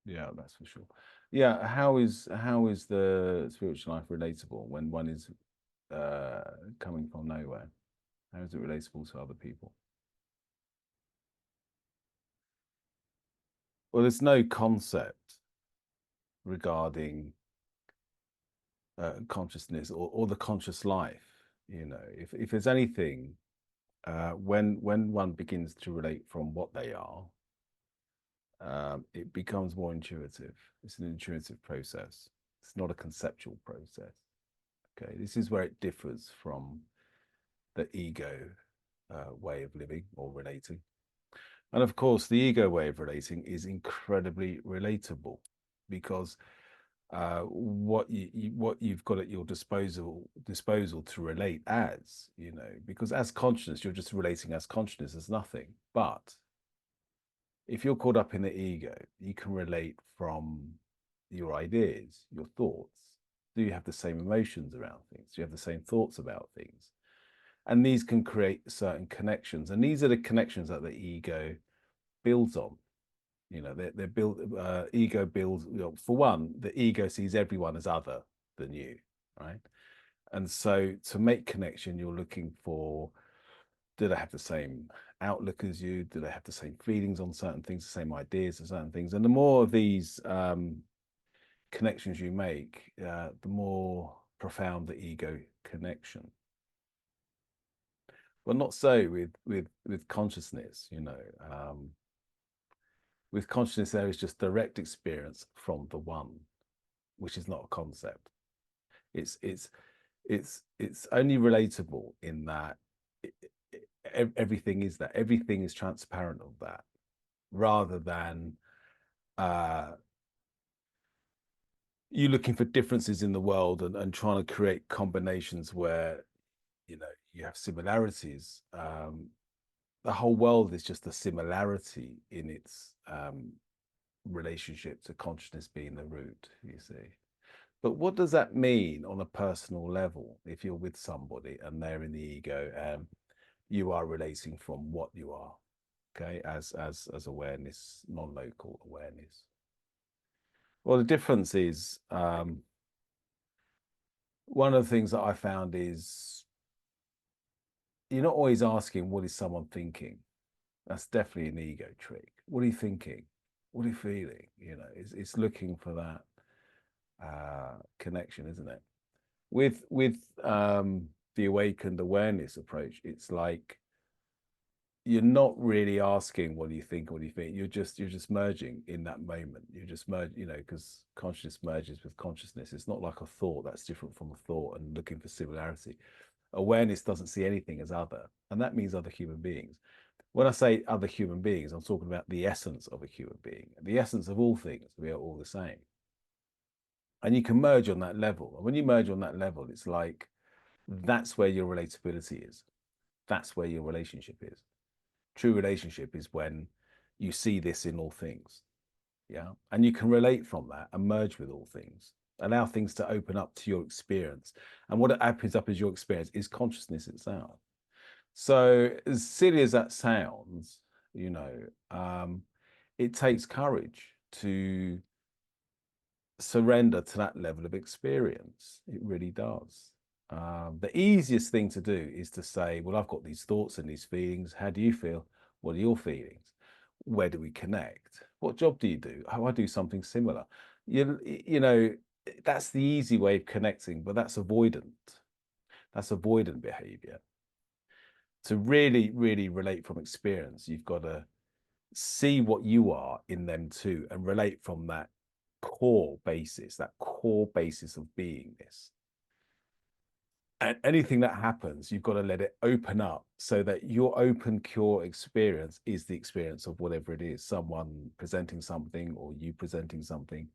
Yeah, that's for sure. Yeah, how is the spiritual life relatable when one is uh coming from nowhere? How is it relatable to other people? Well, there's no concept regarding consciousness or the conscious life. If there's anything, when one begins to relate from what they are, it becomes more intuitive. It's an intuitive process. It's not a conceptual process. Okay, this is where it differs from the ego way of living or relating. And of course, the ego way of relating is incredibly relatable because what you've got at your disposal to relate as, because as consciousness, you're just relating as consciousness as nothing. But if you're caught up in the ego, you can relate from your ideas, your thoughts. Do you have the same emotions around things? Do you have the same thoughts about things? And these can create certain connections. And these are the connections that the ego builds on. They're built, ego builds, for one, the ego sees everyone as other than you, right? And so to make connection, you're looking for, do they have the same outlook as you? Do they have the same feelings on certain things, the same ideas on certain things? And the more of these connections you make, the more profound the ego connection. Well, not so with consciousness. With consciousness, there is just direct experience from the one, which is not a concept. It's it's it's only relatable in that everything is that, everything is transparent of that, rather than uh you looking for differences in the world and trying to create combinations where you have similarities. The whole world is just a similarity in its relationship to consciousness being the root, you see. But what does that mean on a personal level if you're with somebody and they're in the ego and you are relating from what you are, okay, as awareness, non-local awareness? Well, the difference is, one of the things that I found is you're not always asking what is someone thinking. That's definitely an ego trick. What are you thinking? What are you feeling? It's looking for that connection, isn't it? With the awakened awareness approach, it's like you're not really asking what do you think, what do you think. You're just merging in that moment. You're just merge, because consciousness merges with consciousness. It's not like a thought that's different from a thought and looking for similarity. Awareness doesn't see anything as other, and that means other human beings. When I say other human beings, I'm talking about the essence of a human being. The essence of all things, we are all the same. And you can merge on that level. And when you merge on that level, it's like that's where your relatability is. That's where your relationship is. True relationship is when you see this in all things. Yeah. And you can relate from that and merge with all things. Allow things to open up to your experience. And what it opens up as your experience is consciousness itself. So, as silly as that sounds, you know, um, it takes courage to surrender to that level of experience. It really does. The easiest thing to do is to say, well, I've got these thoughts and these feelings. How do you feel? What are your feelings? Where do we connect? What job do you do? Oh, I do something similar. You know, that's the easy way of connecting, but that's avoidant. That's avoidant behavior. To really, really relate from experience, you've got to see what you are in them too and relate from that core basis of beingness. And anything that happens, you've got to let it open up so that your open, pure experience is the experience of whatever it is, someone presenting something or you presenting something.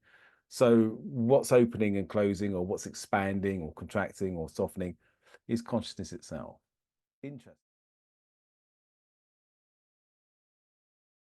So, what's opening and closing, or what's expanding or contracting or softening, is consciousness itself. Interesting.